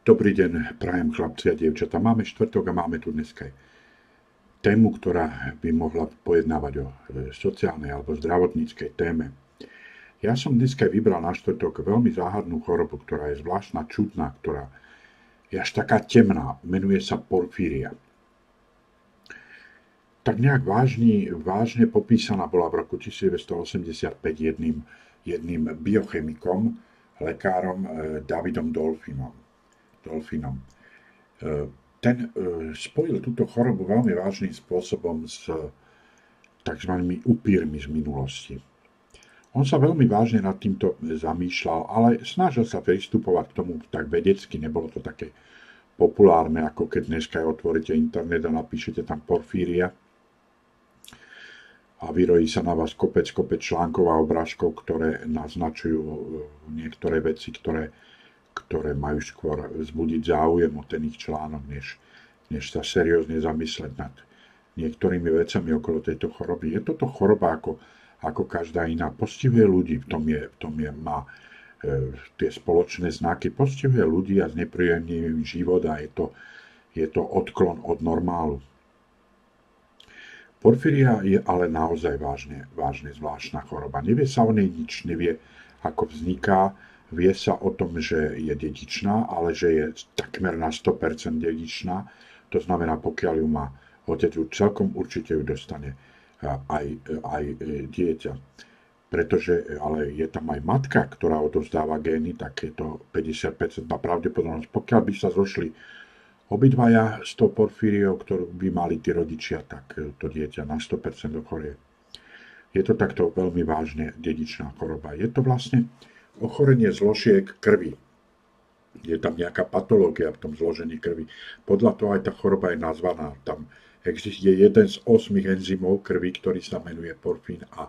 Dobrý deň, prajem chlapci a dievčatá. Máme štvrtok a máme tu dneska tému, ktorá by mohla pojednávať o sociálnej alebo zdravotníckej téme. Ja som dneska vybral na štvrtok veľmi záhadnú chorobu, ktorá je zvláštna, čudná, ktorá je až taká temná. Menuje sa porfíria. Tak nejak vážne popísaná bola v roku 1985 jedným biochemikom, lekárom Davidom Dolfinom. Ten spojil túto chorobu veľmi vážnym spôsobom s tzv. Upírmi z minulosti. On sa veľmi vážne nad týmto zamýšľal, ale snažil sa pristupovať k tomu tak vedecky, nebolo to také populárne, ako keď dneska otvoríte internet a napíšete tam porfíria a vyrojí sa na vás kopec článkov a obrážkov, ktoré naznačujú niektoré veci, ktoré majú skôr vzbudiť záujem o ten ich článok, než sa seriózne zamysleť nad niektorými vecami okolo tejto choroby. Je toto choroba ako každá iná. Postihuje ľudí, v tom má tie spoločné znaky. Postihuje ľudí a znepríjemňuje im život a je to odklon od normálu. Porfíria je ale naozaj vážne zvláštna choroba. Nevie sa o nej nič, nevie, ako vzniká. Vie sa o tom, že je dedičná, ale že je takmer na 100% dedičná. To znamená, pokiaľ ju má otec, celkom určite ju dostane aj dieťa. Pretože, ale je tam aj matka, ktorá odovzdáva gény, tak je to 50% pravdepodobnosť. Pokiaľ by sa zošli obidvaja s tou porfíriou, ktorú by mali tí rodičia, tak to dieťa na 100% ochorie. Je to takto veľmi vážne dedičná choroba. Je to vlastne ochorenie zložiek krvi. Je tam nejaká patológia v tom zložení krvi. Podľa toho aj tá choroba je nazvaná. Tam existuje jeden z 8 enzymov krvi, ktorý sa menuje porfín a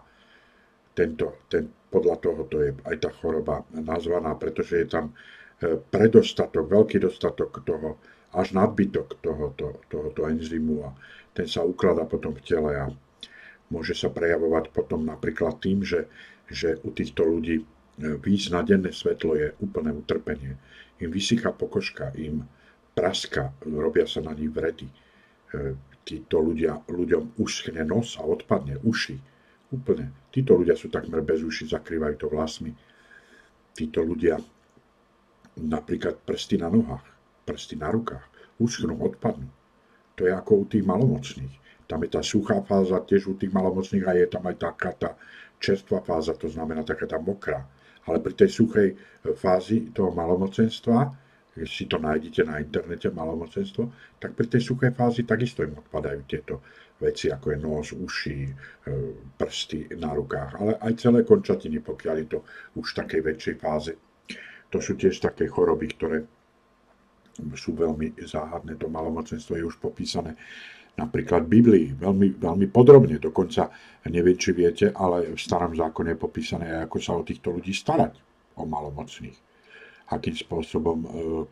podľa toho to je aj tá choroba nazvaná, pretože je tam predostatok, veľký dostatok toho, až nadbytok tohoto enzymu a ten sa ukladá potom v tele a môže sa prejavovať potom napríklad tým, že u týchto ľudí výjsť na denné svetlo je úplné utrpenie. Im vysychá pokožka, im praska, robia sa na nich vredy. Títo ľuďom uschne nos a odpadne uši. Úplne. Títo ľudia sú takmer bez uši, zakrývajú to vlasmi. Títo ľudia napríklad prsty na nohách, prsty na rukách, uschnú, odpadnú. To je ako u tých malomocných. Tam je tá suchá fáza tiež u tých malomocných a je tam aj taká tá čerstvá fáza, to znamená taká tá mokrá. Ale pri tej suchej fázi toho malomocenstva, keď si to nájdete na internete, malomocenstvo, tak pri tej suchej fázi takisto im odpadajú tieto veci, ako je nos, uši, prsty na rukách, ale aj celé končatiny, pokiaľ je to už v takej väčšej fáze. To sú tiež také choroby, ktoré sú veľmi záhadné. To malomocenstvo je už popísané napríklad v Biblii, veľmi, veľmi podrobne. Dokonca neviem, či viete, ale v Starom zákone je popísané, ako sa o týchto ľudí starať, o malomocných. Akým spôsobom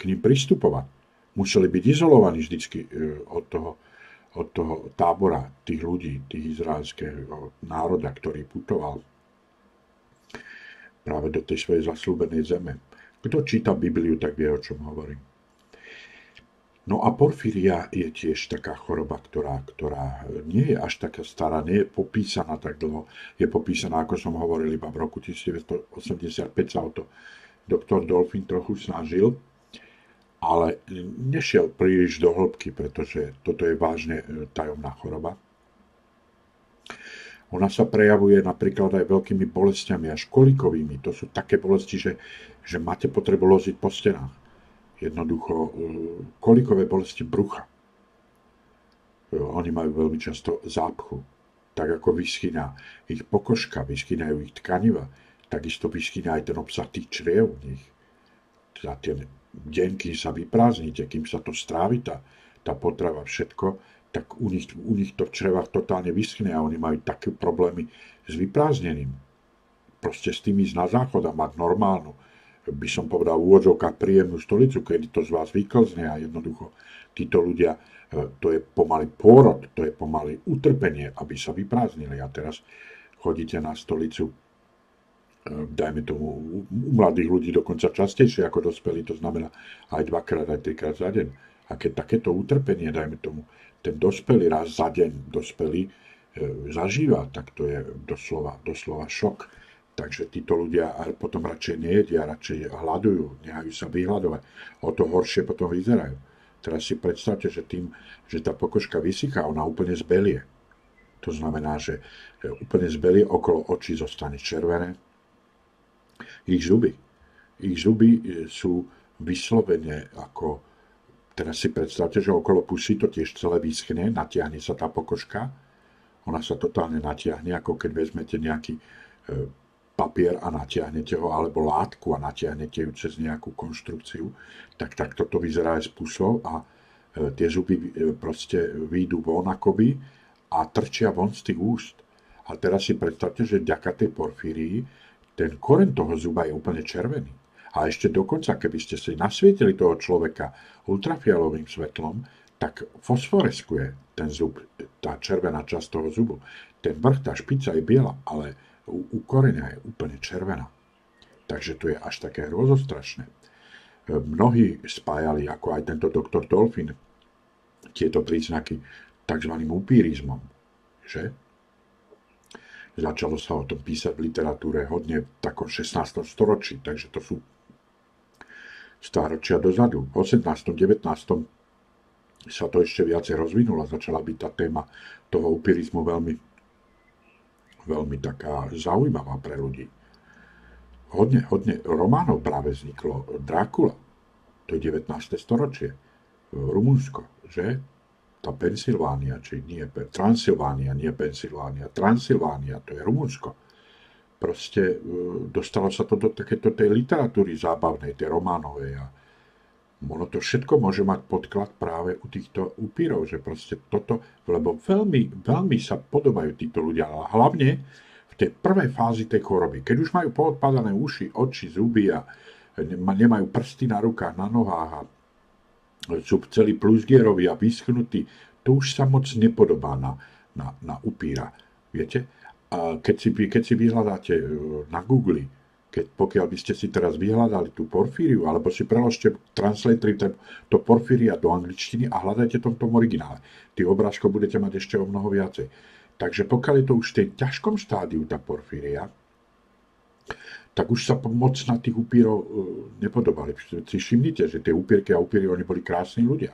k ním pristupovať. Museli byť izolovaní vždycky od toho tábora tých ľudí, tých izraelského národa, ktorý putoval práve do tej svojej zasľúbenej zeme. Kto číta Bibliu, tak vie, o čom hovorím. No a porfíria je tiež taká choroba, ktorá nie je až taká stará, nie je popísaná tak dlho. Je popísaná, ako som hovoril, iba v roku 1985 sa o to doktor Dolfin trochu snažil, ale nešiel príliš do hĺbky, pretože toto je vážne tajomná choroba. Ona sa prejavuje napríklad aj veľkými bolestiami, až kolikovými. To sú také bolesti, že máte potrebu loziť po stenách. Jednoducho kolikové bolesti brucha. Oni majú veľmi často zápchu. Tak ako vyschýna ich pokožka, vyschýnajú ich tkaniva, takisto vyschýna aj ten obsah tých čriev v nich. Za ten deň, kým sa vyprázdnite, kým sa to strávi, tá potrava, všetko, tak u nich to v črevách totálne vyschne a oni majú také problémy s vyprázdnením. Proste s tým ísť na záchod a mať normálnu, by som povedal v úvodzovkách príjemnú stolicu, kedy to z vás vyklzne a jednoducho títo ľudia, to je pomaly pôrod, to je pomaly utrpenie, aby sa vyprázdnili. A teraz chodíte na stolicu dajme tomu, u mladých ľudí dokonca častejšie ako dospelí, to znamená aj dvakrát, aj trikrát za deň. A keď takéto utrpenie, dajme tomu, ten dospelý raz za deň zažíva, tak to je doslova šok. Takže títo ľudia potom radšej nejedia, radšej hľadujú, nehajú sa vyhľadovať. O to horšie potom vyzerajú. Teraz si predstavte, že tá pokožka vysychá, ona úplne zbelie. To znamená, že úplne zbelie, okolo očí zostane červené. Ich zuby sú vyslovene ako, teraz si predstavte, že okolo pusy to tiež celé vyschne, natiahne sa tá pokožka, ona sa totálne natiahne, ako keď vezmete nejaký papier a natiahnete ho, alebo látku a natiahnete ju cez nejakú konštrukciu, tak toto vyzerá aj s pusou a tie zuby proste výjdu von akoby a trčia von z tých úst. A teraz si predstavte, že vďaka tej porfírii ten koreň toho zuba je úplne červený. A ešte dokonca, keby ste si nasvietili toho človeka ultrafialovým svetlom, tak fosforeskuje ten zub, tá červená časť toho zubu. Ten vrch, tá špica je biela, ale u koreňa je úplne červená. Takže to je až také hrozostrašné. Mnohí spájali, ako aj tento doktor Dolphin, tieto príznaky tzv. Upírizmom. Že? Začalo sa o tom písať v literatúre hodne v takom 16. storočí, takže to sú stáročia dozadu. V 18. 19. sa to ešte viacej rozvinulo a začala byť tá téma toho upírizmu veľmi taká zaujímavá pre ľudí. Hodne románov práve vzniklo. Drákula, to je 19. storočie. Rumunsko, že? Tá Pensylvánia, či nie, Transylvánia, nie Pensylvánia. Transylvánia, to je Rumunsko. Proste dostalo sa to do takéto tej literatúry zábavnej, tej románovej a ono to všetko môže mať podklad práve u týchto upírov, že proste toto, lebo veľmi, veľmi sa podobajú títo ľudia, ale hlavne v tej prvej fázi tej choroby. Keď už majú poodpadané uši, oči, zuby a nemajú prsty na rukách, na nohách a sú celý plusgierový a vyschnutý, to už sa moc nepodobá na upíra. Viete? A keď si vyhľadáte na Google, pokiaľ by ste si teraz vyhľadali tú porfíriu, alebo si preložte translatory to porfíria do angličtiny a hľadajte to v tom originále. Tých obrázkov budete mať ešte o mnoho viacej. Takže pokiaľ je to už v tej ťažkom štádiu tá porfíria, tak už sa moc na tých upírov nepodobali. Si všimnite, že tie upírky a upíry, oni boli krásni ľudia.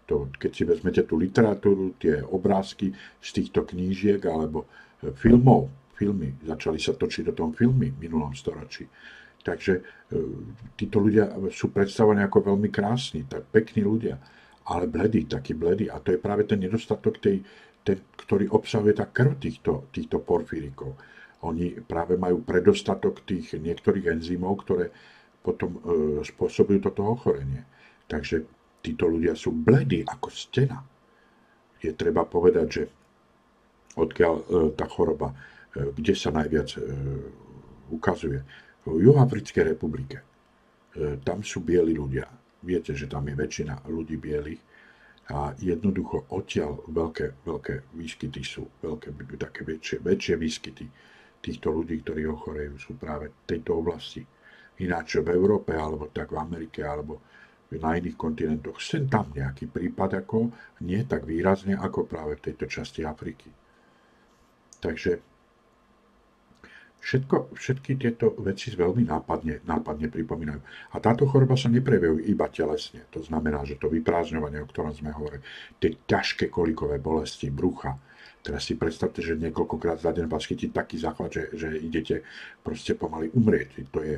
Keď si vezmete tú literatúru, tie obrázky z týchto knížiek alebo filmy, začali sa točiť o tom filmy v minulom storočí. Takže títo ľudia sú predstavení ako veľmi krásni, tak pekní ľudia, ale bledí, taký bledí. A to je práve ten nedostatok, ktorý obsahuje tá krv týchto porfírikov. Oni práve majú predostatok tých niektorých enzymov, ktoré potom spôsobujú toto ochorenie. Takže títo ľudia sú bledí ako stena. Je treba povedať, že odkiaľ tá choroba, kde sa najviac ukazuje. V Juhoafrickej republike. Tam sú bieli ľudia. Viete, že tam je väčšina ľudí bielých a jednoducho odtiaľ veľké výskyty sú, také väčšie výskyty týchto ľudí, ktorí ochorejú, sú práve v tejto oblasti. Ináč v Európe, alebo tak v Amerike, alebo na iných kontinentoch, sem tam nejaký prípad, ako nie tak výrazne, ako práve v tejto časti Afriky. Takže všetky tieto veci veľmi nápadne pripomínajú. A táto choroba sa neprejaví iba telesne. To znamená, že to vyprázdňovanie, o ktorom sme hovorili, tie ťažké kolikové bolesti brucha. Teraz si predstavte, že niekoľkokrát za deň vás chytí taký záchvat, že idete proste pomaly umrieť. To je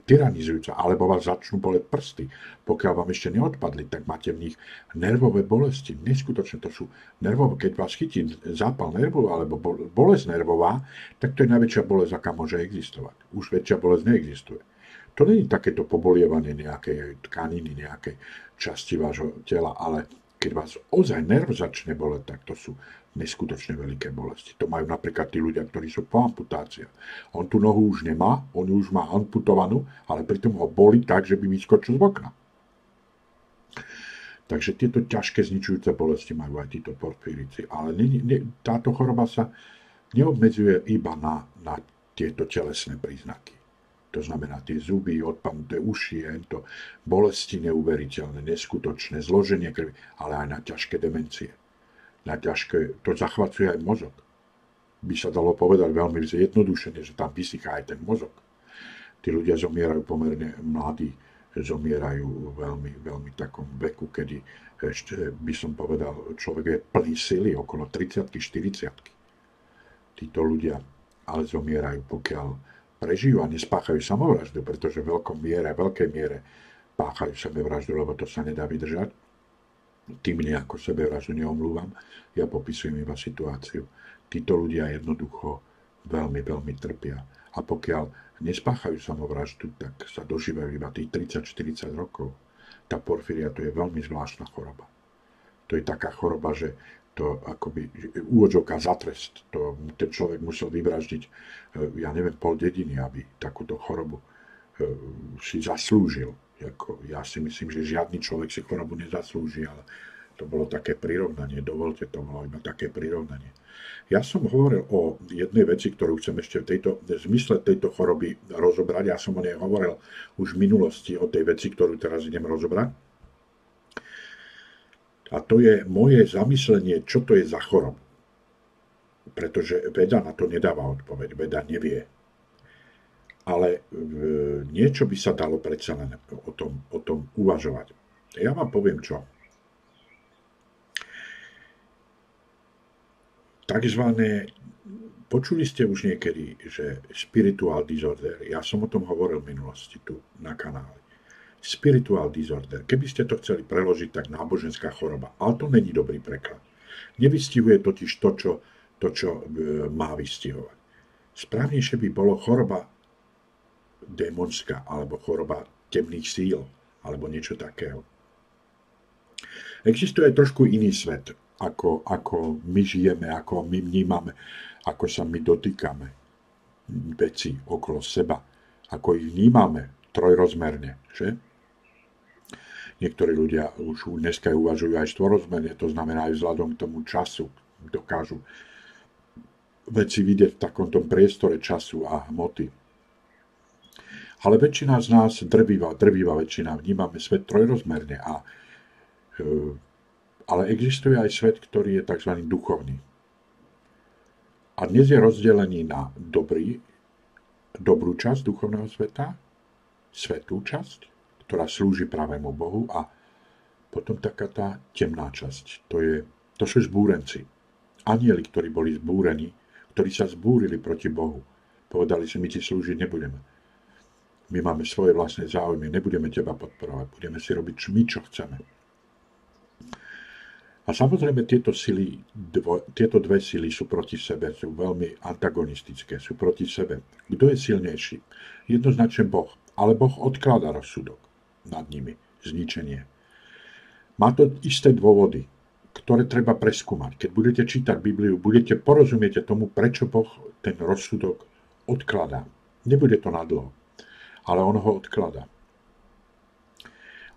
tyranizujúce. Alebo vás začnú boleť prsty. Pokiaľ vám ešte neodpadli, tak máte v nich nervové bolesti. Neskutočne to sú nervové. Keď vás chytí zápal nervov alebo bolesť nervová, tak to je najväčšia bolesť, aká môže existovať. Už väčšia bolesť neexistuje. To nie je takéto pobolievanie nejakej tkaniny, nejakej časti vášho tela, ale keď vás ozaj nerv začne boleť, tak to sú neskutočne veľké bolesti. To majú napríklad tí ľudia, ktorí sú po amputáciách. On tú nohu už nemá, on už má amputovanú, ale pritom ho bolí tak, že by vyskočil z okna. Takže tieto ťažké zničujúce bolesti majú aj títo porfírici. Ale táto choroba sa neobmedzuje iba na tieto telesné príznaky. To znamená tie zuby, odpadnuté uši, to bolesti neuveriteľné, neskutočné, zloženie krvi, ale aj na ťažké demencie. To zachvacuje aj mozog. By sa dalo povedať veľmi zjednodušene, že tam vysychá aj ten mozog. Tí ľudia zomierajú pomerne mladí, zomierajú veľmi, veľmi takom veku, kedy ešte by som povedal, človek je plný sily, okolo 30-ky, 40-ky. Títo ľudia ale zomierajú, pokiaľ prežijú a nespáchajú samovraždu, pretože v veľkej miere páchajú sebevraždu, lebo to sa nedá vydržať. Tým nejako sebevraždu neomlúvam, ja popisujem iba situáciu. Títo ľudia jednoducho veľmi, veľmi trpia. A pokiaľ nespáchajú samovraždu, tak sa dožívajú iba tých 30-40 rokov. Tá porfíria to je veľmi zvláštna choroba. To je taká choroba, že to akoby úvodzovka za trest. Ten človek musel vyvraždiť, ja neviem, pol dediny, aby takúto chorobu si zaslúžil. Ja si myslím, že žiadny človek si chorobu nezaslúži, ale to bolo také prirovnanie. Dovolte, to bolo iba také prirovnanie. Ja som hovoril o jednej veci, ktorú chcem ešte v zmysle tejto choroby rozobrať. Ja som o nej hovoril už v minulosti, o tej veci, ktorú teraz idem rozobrať. A to je moje zamyslenie, čo to je za chorobu. Pretože veda na to nedáva odpoveď, veda nevie. Ale niečo by sa dalo predsa len o tom uvažovať. Ja vám poviem čo. Počuli ste už niekedy, že spiritual disorder, ja som o tom hovoril v minulosti tu na kanále. Spiritual disorder, keby ste to chceli preložiť, tak náboženská choroba. Ale to není dobrý preklad. Nevystihuje totiž to, čo má vystihovať. Správnejšie by bolo choroba démonská, alebo choroba temných síl, alebo niečo takého. Existuje trošku iný svet, ako my žijeme, ako my vnímame, ako sa my dotýkame veci okolo seba, ako ich vnímame trojrozmerne, že? Niektorí ľudia už dneska uvažujú aj štvorozmerne, to znamená aj vzhľadom k tomu času dokážu veci vidieť v takomto priestore času a hmoty. Ale väčšina z nás, drvivá väčšina, vnímame svet trojrozmerne, ale existuje aj svet, ktorý je tzv. Duchovný. A dnes je rozdelený na dobrú časť duchovného sveta, svetú časť, ktorá slúži pravému Bohu, a potom taká tá temná časť. To sú zbúrenci. Anieli, ktorí boli zbúrení, ktorí sa zbúrili proti Bohu. Povedali si, my ti slúžiť nebudeme. My máme svoje vlastné záujmy, nebudeme teba podporovať, budeme si robiť čo chceme. A samozrejme tieto dve sily sú proti sebe, sú veľmi antagonistické, sú proti sebe. Kto je silnejší? Jednoznačne Boh, ale Boh odkladá rozsudok nad nimi, zničenie. Má to isté dôvody, ktoré treba preskúmať. Keď budete čítať Bibliu, porozumiete tomu, prečo Boh ten rozsudok odkladá. Nebude to nadlho, ale on ho odkladá.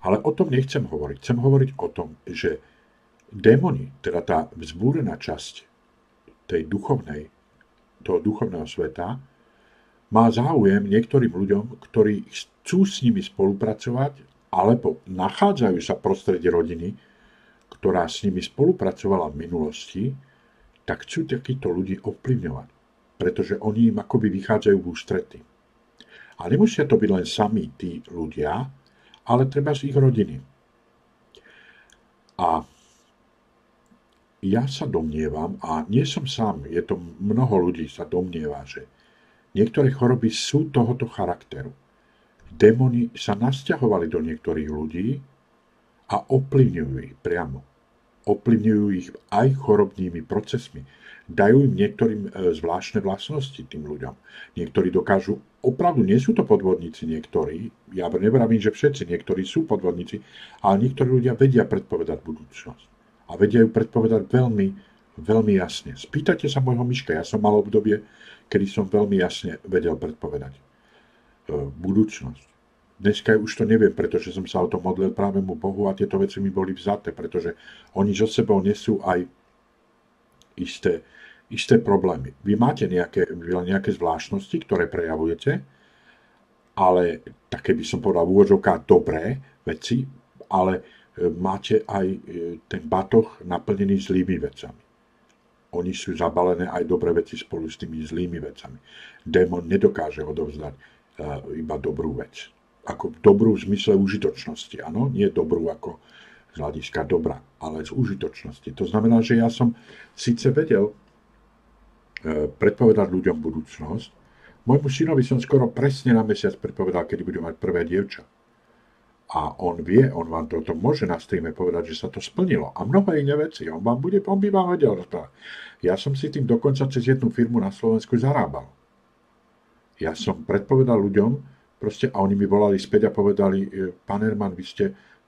Ale o tom nechcem hovoriť. Chcem hovoriť o tom, že démoni, teda tá vzbúrená časť toho duchovného sveta, má záujem niektorým ľuďom, ktorí chcú s nimi spolupracovať, alebo nachádzajú sa v prostredí rodiny, ktorá s nimi spolupracovala v minulosti, tak chcú takýchto ľudí ovplyvňovať. Pretože oni im akoby vychádzajú v ústrety. A nemusia to byť len sami tí ľudia, ale treba z ich rodiny. A ja sa domnievam, a nie som sám, je to mnoho ľudí sa domnieva, že niektoré choroby sú tohoto charakteru. Démoni sa nasťahovali do niektorých ľudí a ovplyvňujú ich priamo. Ovplyvňujú ich aj chorobnými procesmi. Dajú im niektorým zvláštne vlastnosti tým ľuďom. Niektorí dokážu, opravdu nie sú to podvodníci niektorí, ja nevravím, že všetci, niektorí sú podvodníci, ale niektorí ľudia vedia predpovedať budúcnosť. A vedia ju predpovedať veľmi, veľmi jasne. Spýtajte sa môjho Miška, ja som mal obdobie, kedy som veľmi jasne vedel predpovedať budúcnosť. Dneska už to neviem, pretože som sa o to modlil právemu Bohu a tieto veci mi boli vzaté, pretože oni so sebou nesú aj isté isté problémy. Vy máte nejaké zvláštnosti, ktoré prejavujete, ale také by som povedal v úvodzovkách dobré veci, ale máte aj ten batoh naplnený zlými vecami. Oni sú zabalené aj dobré veci spolu s tými zlými vecami. Démon nedokáže odovzdať iba dobrú vec. Ako dobrú v zmysle užitočnosti, áno? Nie dobrú ako z hľadiska dobra, ale z užitočnosti. To znamená, že ja som síce vedel predpovedať ľuďom budúcnosť. Môjmu synovi som skoro presne na mesiac predpovedal, kedy bude mať prvé dievča. A on vie, on vám to môže na streame povedať, že sa to splnilo. A mnohé iné veci. On by vám vedel rozprávať. Ja som si tým dokonca cez jednu firmu na Slovensku zarábal. Ja som predpovedal ľuďom, proste, a oni mi volali späť a povedali, pán Herman, vy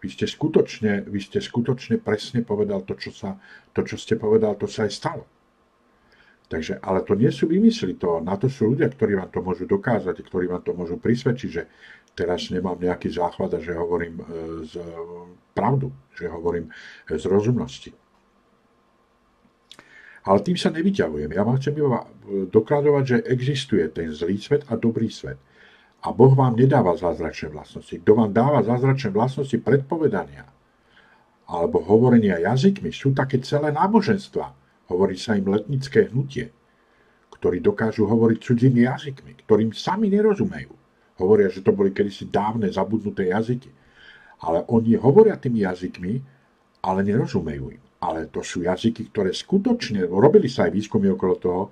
ste skutočne presne povedal to, čo ste povedal, to sa aj stalo. Takže, ale to nie sú vymysly, na to sú ľudia, ktorí vám to môžu dokázať, ktorí vám to môžu prisvedčiť, že teraz nemám nejaký záchvat a že hovorím z pravdu, že hovorím z rozumnosti. Ale tým sa nevyťahujem. Ja vám chcem dokladovať, že existuje ten zlý svet a dobrý svet. A Boh vám nedáva zázračné vlastnosti. Kto vám dáva zázračné vlastnosti predpovedania alebo hovorenia jazykmi, sú také celé náboženstva. Hovorí sa im letnické hnutie, ktorí dokážu hovoriť cudzými jazykmi, ktorým sami nerozumejú. Hovoria, že to boli kedysi dávne zabudnuté jazyky. Ale oni hovoria tými jazykmi, ale nerozumejú im. Ale to sú jazyky, ktoré skutočne, robili sa aj výskumy okolo toho,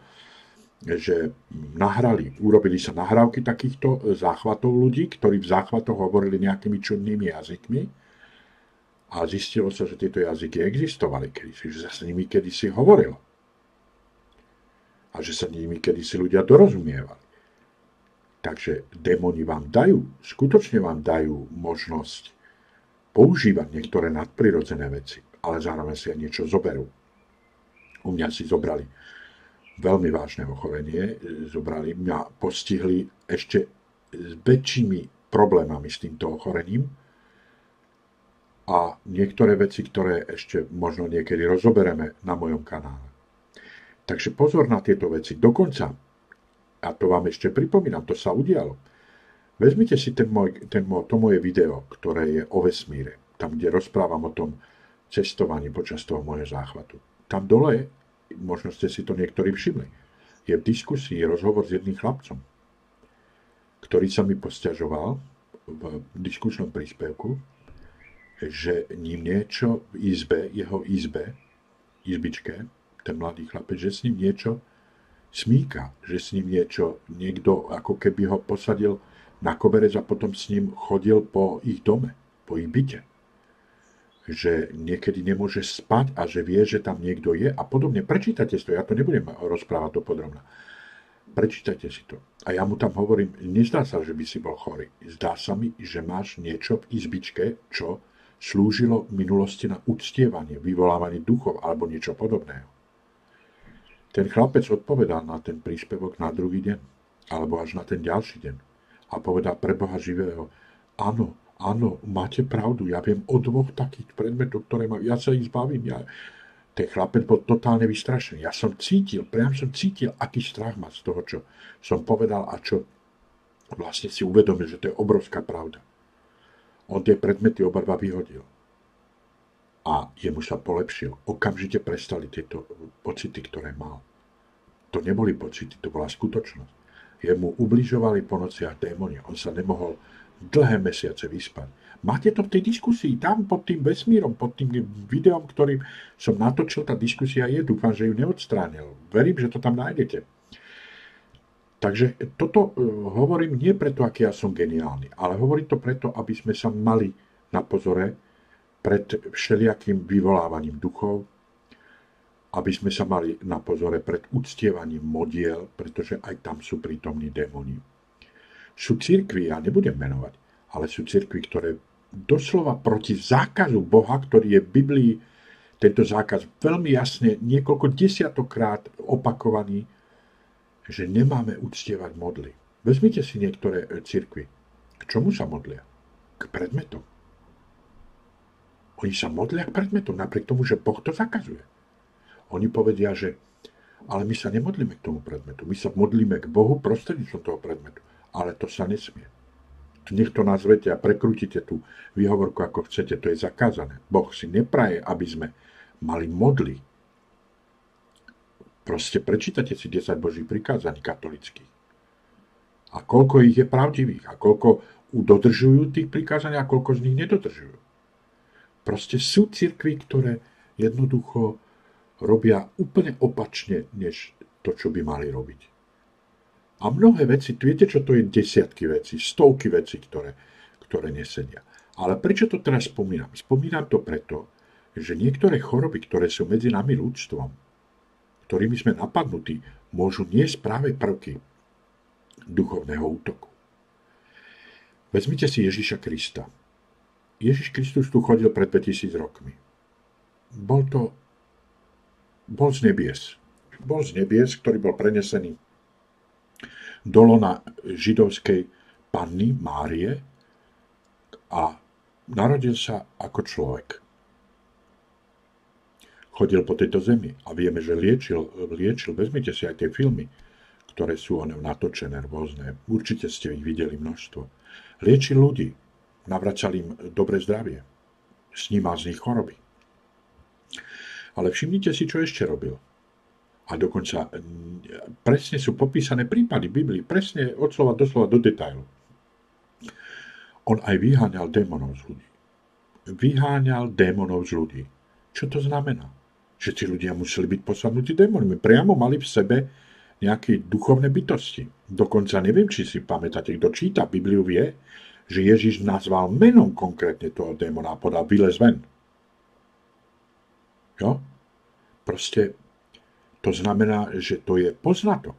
že urobili sa nahrávky takýchto záchvatov ľudí, ktorí v záchvatoch hovorili nejakými čudnými jazykmi a zistilo sa, že tieto jazyky existovali kedysi, že sa s nimi kedysi hovorilo a že sa nimi kedysi ľudia dorozumievali. Takže démoni vám skutočne vám dajú možnosť používať niektoré nadprirodzené veci, ale zároveň si aj niečo zoberú. U mňa si zobrali veľmi vážne ochorenie, postihli ešte s väčšími problémami s týmto ochorením a niektoré veci, ktoré ešte možno niekedy rozobereme na mojom kanále. Takže pozor na tieto veci. Dokonca, a to vám ešte pripomínam, to sa udialo. Vezmite si to moje video, ktoré je o vesmíre, tam, kde rozprávam o tom cestovaní počas toho môjho záchvatu. Tam dole, možno ste si to niektorí všimli, je v diskusii rozhovor s jedným chlapcom, ktorý sa mi posťažoval v diskusnom príspevku, že ním niečo v jeho izbičke, ten mladý chlapec, že s ním niečo smíka, že s ním niekto ako keby ho posadil na koberec a potom s ním chodil po ich dome, po ich byte. Že niekedy nemôže spať a že vie, že tam niekto je a podobne. Prečítajte si to, ja to nebudem rozprávať dopodrobna. Prečítajte si to. A ja mu tam hovorím, nezdá sa, že by si bol chorý. Zdá sa mi, že máš niečo v izbičke, čo slúžilo v minulosti na uctievanie, vyvolávanie duchov alebo niečo podobného. Ten chlapec odpovedal na ten príspevok na druhý deň, alebo až na ten ďalší deň. A povedal pre Boha živého, áno, máte pravdu, ja viem o 2 takých predmetov, ktoré mám, ja sa ich zbavím. Ten chlapec bol totálne vystrašený. Ja som cítil, aký strach má z toho, čo som povedal a čo vlastne si uvedomil, že to je obrovská pravda. On tie predmety oba vyhodil. A jemu sa polepšil. Okamžite prestali tieto pocity, ktoré mal. To neboli pocity, to bola skutočnosť. Jemu ubližovali po nociach démoni. On sa nemohol dlhé mesiace vyspať. Máte to v tej diskusii, tam pod tým vesmírom, pod tým videom, ktorým som natočil, tá diskusia je. Dúfam, že ju neodstránil. Verím, že to tam nájdete. Takže toto hovorím nie preto, aký ja som geniálny, ale hovorím to preto, aby sme sa mali na pozore pred všelijakým vyvolávaním duchov, aby sme sa mali na pozore pred uctievaním modiel, pretože aj tam sú prítomní démoni. Sú cirkvi, ja nebudem menovať, ale sú cirkvi, ktoré doslova proti zákazu Boha, ktorý je v Biblii, tento zákaz veľmi jasne niekoľko desiatokrát opakovaný, že nemáme uctievať modly. Vezmite si niektoré cirkvi. K čomu sa modlia? K predmetom. Oni sa modlia k predmetom, napriek tomu, že Boh to zakazuje. Oni povedia, že Ale my sa nemodlíme k tomu predmetu. My sa modlíme k Bohu prostredníctvom toho predmetu. Ale to sa nesmie. Nech to nazvete a prekrútite tú výhovorku ako chcete. To je zakázané. Boh si nepraje, aby sme mali modly. Proste prečítate si 10 Božích prikázaní katolických. A koľko ich je pravdivých. A koľko dodržujú tých prikázaní a koľko z nich nedodržujú. Proste sú cirkvi, ktoré jednoducho robia úplne opačne, než to, čo by mali robiť. A mnohé veci, viete, čo to je desiatky vecí, stovky vecí, ktoré nesedia. Ale prečo to teraz spomínam? Spomínam to preto, že niektoré choroby, ktoré sú medzi nami ľudstvom, ktorými sme napadnutí, môžu niesť práve prvky duchovného útoku. Vezmite si Ježiša Krista. Ježiš Kristus tu chodil pred 2000 rokmi. Bol z nebies. Bol z nebies, ktorý bol prenesený do lona židovskej panny Márie a narodil sa ako človek. Chodil po tejto zemi a vieme, že liečil. Vezmite si aj tie filmy, ktoré sú natočené rôzne. Určite ste ich videli množstvo. Liečil ľudí, navracal im dobré zdravie, snímal z nich choroby. Ale všimnite si, čo ešte robil. A dokonca presne sú popísané prípady Biblii, presne od slova do slova, do detailu. On aj vyháňal démonov z ľudí. Vyháňal démonov z ľudí. Čo to znamená? Že tí ľudia museli byť posadnutí démonmi. Priamo mali v sebe nejaké duchovné bytosti. Dokonca neviem, či si pamätáte, kto číta Bibliu, vie, že Ježiš nazval menom konkrétne toho démona a podal vylez ven. Jo? Proste to znamená, že to je poznatok.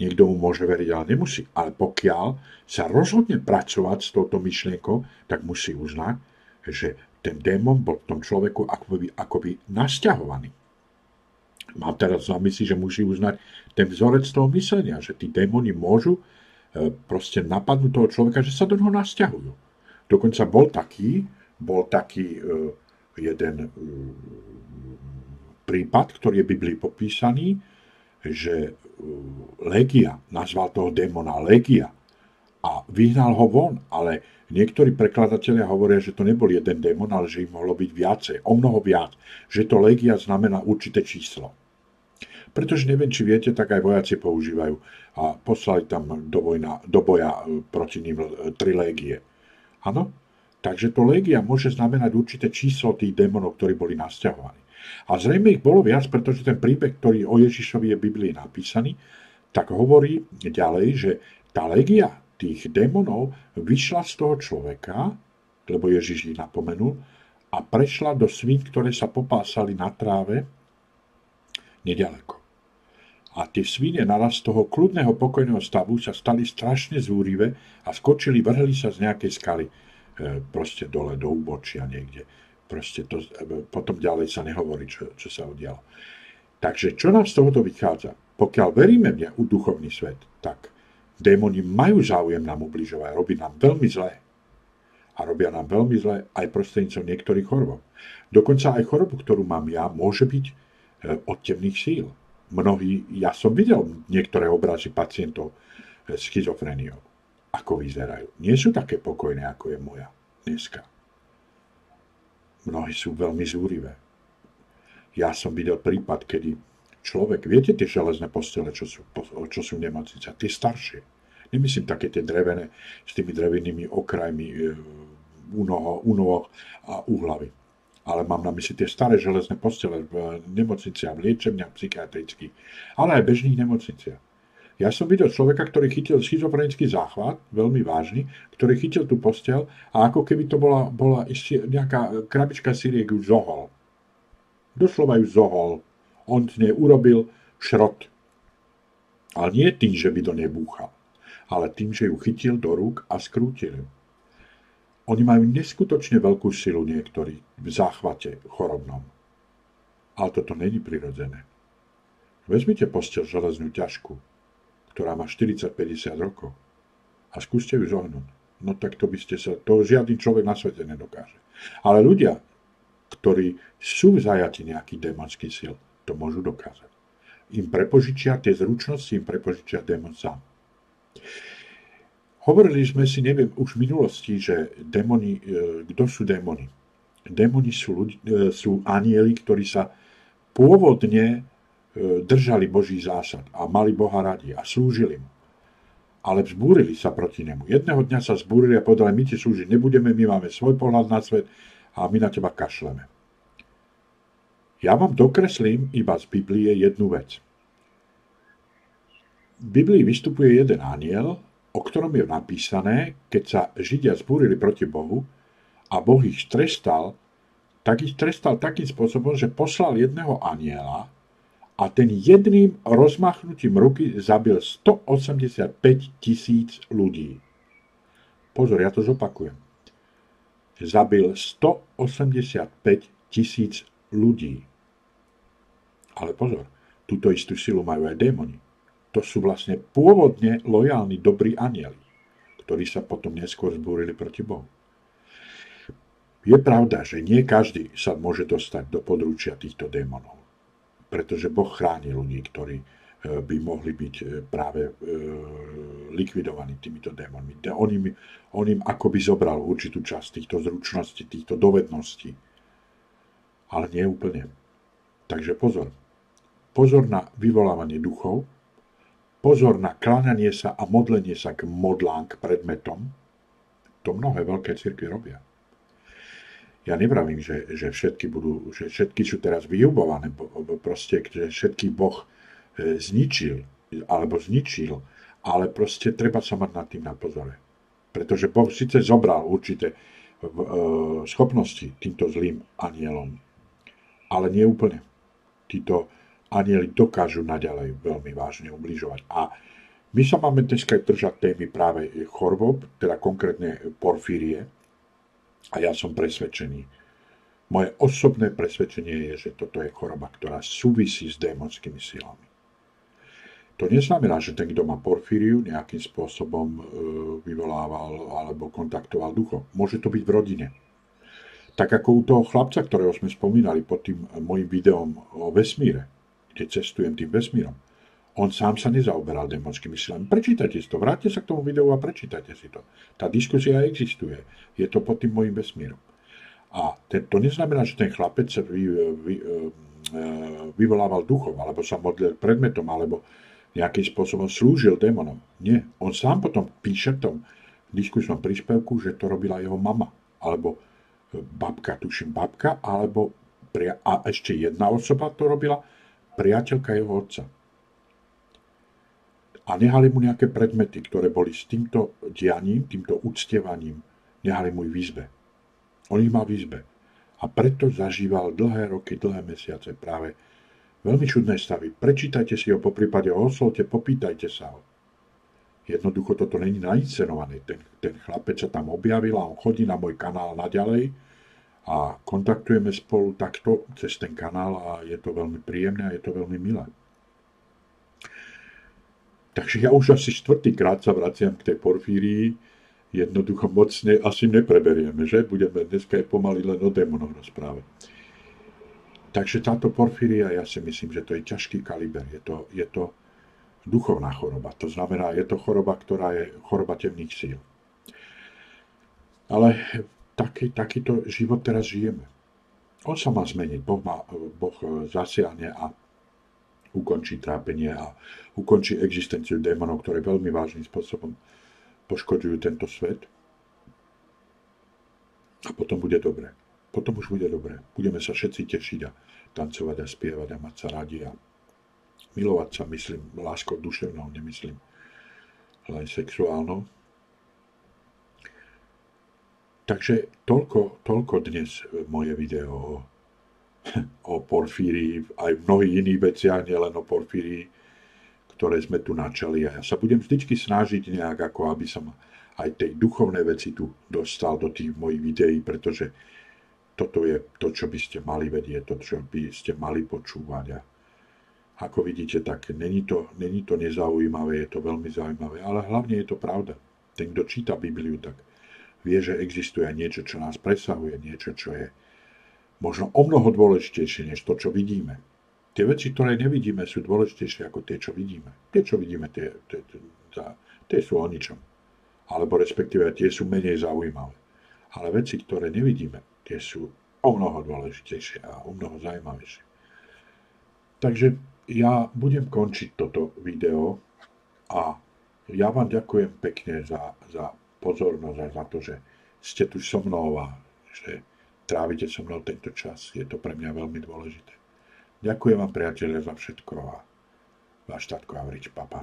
Niekto mu môže veriť, ale nemusí. Ale pokiaľ sa rozhodne pracovať s touto myšlienkou, tak musí uznať, že ten démon bol v tom človeku akoby nasťahovaný. Mám teraz na mysli, že musí uznať ten vzorec toho myslenia, že tí démoni môžu proste napadnúť toho človeka, že sa do neho nasťahujú. Dokonca bol taký jeden prípad, ktorý je v Biblii popísaný, že Légia, nazval toho démona Légia a vyhnal ho von, ale niektorí prekladatelia hovoria, že to nebol jeden démon, ale že ich mohlo byť viacej, o mnoho viac, že to Légia znamená určité číslo. Pretože neviem, či viete, tak aj vojaci používajú a poslali tam do boja proti ním 3 légie. Áno? Takže to légia môže znamenať určité číslo tých démonov, ktorí boli nasťahovaní. A zrejme ich bolo viac, pretože ten príbeh, ktorý o Ježišovi je v Biblii napísaný, tak hovorí ďalej, že tá légia tých démonov vyšla z toho človeka, lebo Ježiš ich napomenul, a prešla do svín, ktoré sa popásali na tráve neďaleko. A tie svine naraz z toho kľudného, pokojného stavu sa stali strašne zúrivé a skočili, vrhli sa z nejakej skaly proste dole, do úbočia niekde. Proste to, potom ďalej sa nehovorí, čo sa udialo. Takže čo nám z tohoto vychádza? Pokiaľ veríme u duchovný svet, tak démoni majú záujem nám ubližovať, robí nám veľmi zlé. A robia nám veľmi zlé aj prostredníctvom niektorých chorôb. Dokonca aj chorobu, ktorú mám ja, môže byť od temných síl. Ja som videl niektoré obrazy pacientov s schizofréniou. Ako vyzerajú. Nie sú také pokojné, ako je moja dneska. Mnohí sú veľmi zúrivé. Ja som videl prípad, kedy človek, viete tie železné postele, čo sú v nemocnici, tie staršie. Nemyslím také tie drevené, s tými drevenými okrajmi u noh a u hlavy. Ale mám na mysli tie staré železné postele v nemocniciach, v liečebniach psychiatrických, ale aj v bežných nemocniciach. Ja som videl človeka, ktorý chytil schizofrenický záchvat, veľmi vážny, ktorý chytil tú posteľ a ako keby to bola ešte nejaká krabička syriek už zohol. Doslova ju zohol. On z nej urobil šrot. Ale nie tým, že by to nebúchal, ale tým, že ju chytil do rúk a skrútil ju. Oni majú neskutočne veľkú silu niektorí v záchvate chorobnom. Ale toto není prirodzené. Vezmite posteľ železnú ťažku, ktorá má 40-50 rokov a skúste ju zohnúť. No tak to žiadny človek na svete nedokáže. Ale ľudia, ktorí sú v zajati nejakých démonských síl, to môžu dokázať. im prepožičia, tie zručnosti im prepožičia démon sám. Hovorili sme si, neviem, už v minulosti, že démoni, kto sú démoni? Démoni sú anjeli, ktorí sa pôvodne držali Boží zásad a mali Boha radi a slúžili mu. Ale vzbúrili sa proti nemu. Jedného dňa sa zbúrili a povedali, my ti slúžiť nebudeme, my máme svoj pohľad na svet a my na teba kašleme. Ja vám dokreslím iba z Biblie jednu vec. V Biblii vystupuje jeden anjel, o ktorom je napísané, keď sa Židia zbúrili proti Bohu a Boh ich trestal, tak ich trestal takým spôsobom, že poslal jedného anjela a ten jedným rozmachnutím ruky zabil 185 000 ľudí. Pozor, ja to zopakujem. Zabil 185 000 ľudí. Ale pozor, túto istú silu majú aj démoni. To sú vlastne pôvodne lojálni, dobrí anjeli, ktorí sa potom neskôr zbúrili proti Bohu. Je pravda, že nie každý sa môže dostať do područia týchto démonov, pretože Boh chráni ľudí, ktorí by mohli byť práve likvidovaní týmito démonmi. On im akoby zobral určitú časť týchto zručností, týchto dovedností, ale nie úplne. Takže pozor. Pozor na vyvolávanie duchov, pozor na kláňanie sa a modlenie sa k modlám, k predmetom. To mnohé veľké cirkvi robia. Ja nevravím, že všetky sú teraz vyjubované, proste, že všetky Boh zničil, ale proste treba sa mať nad tým na pozore. Pretože Boh síce zobral určité schopnosti týmto zlým anielom, ale nie úplne. Títo anjeli dokážu naďalej veľmi vážne ubližovať. A my sa máme dneska držať témy práve chorôb, teda konkrétne porfírie. A ja som presvedčený. Moje osobné presvedčenie je, že toto je choroba, ktorá súvisí s démonskými silami. To neznamená, že ten, kto má porfíriu, nejakým spôsobom vyvolával alebo kontaktoval duchov. Môže to byť v rodine. Tak ako u toho chlapca, ktorého sme spomínali pod tým mojím videom o vesmíre, kde cestujem tým vesmírom. On sám sa nezaoberal démonskými silami. Prečítajte si to, vráťte sa k tomu videu a prečítajte si to. Tá diskusia existuje. Je to pod tým mojím vesmírom. A to neznamená, že ten chlapec sa vyvolával duchov, alebo sa modlil predmetom, alebo nejakým spôsobom slúžil démonom. Nie. On sám potom píše v tom diskusnom príspevku, že to robila jeho mama, alebo babka, alebo a ešte jedna osoba to robila, priateľka jeho otca. A nehali mu nejaké predmety, ktoré boli s týmto dianím, týmto uctievaním, nehali mu v izbe. On ich mal v izbe. A preto zažíval dlhé roky, dlhé mesiace práve veľmi čudné stavy. Prečítajte si ho, poprípade ho oslovte, popýtajte sa ho. Jednoducho toto není nainscenované. Ten chlapec sa tam objavil a on chodí na môj kanál naďalej a kontaktujeme spolu takto cez ten kanál a je to veľmi príjemné a je to veľmi milé. Takže ja už asi 4-krát sa vraciam k tej porfírii. Jednoducho mocne asi nepreberieme, že? Budeme dneska pomaly len o démonoch rozprávať. Takže táto porfíria, ja si myslím, že to je ťažký kaliber. Je to duchovná choroba. To znamená, je to choroba, ktorá je choroba temných síl. Ale takýto život teraz žijeme. On sa má zmeniť. Boh zasiahne a ukončí trápenie a ukončí existenciu démonov, ktoré veľmi vážnym spôsobom poškodzujú tento svet. A potom bude dobre. Potom už bude dobre. Budeme sa všetci tešiť a tancovať a spievať a mať sa radi a milovať sa, myslím, láskou duševnou, nemyslím len sexuálnou. Takže toľko dnes moje video o porfírii, aj v mnohých iných veciach, nielen o porfírii, ktoré sme tu načali. A ja sa budem vždycky snažiť nejak, ako aby som aj tej duchovnej veci tu dostal do tých mojich videí, pretože toto je to, čo by ste mali vedieť, to, čo by ste mali počúvať. A ako vidíte, tak není to nezaujímavé, je to veľmi zaujímavé, ale hlavne je to pravda. Ten, kto číta Bibliu, tak vie, že existuje niečo, čo nás presahuje, niečo, čo je možno o mnoho dôležitejšie, než to, čo vidíme. Tie veci, ktoré nevidíme, sú dôležitejšie ako tie, čo vidíme. Tie, čo vidíme, tie sú o ničom. Alebo respektíve tie sú menej zaujímavé. Ale veci, ktoré nevidíme, tie sú o mnoho dôležitejšie a o mnoho zaujímavejšie. Takže ja budem končiť toto video a ja vám ďakujem pekne za pozornosť a za to, že ste tu so mnou a že trávite so mnou tento čas. Je to pre mňa veľmi dôležité. Ďakujem vám, priatelia, za všetko a váš tatko Avrič, papa.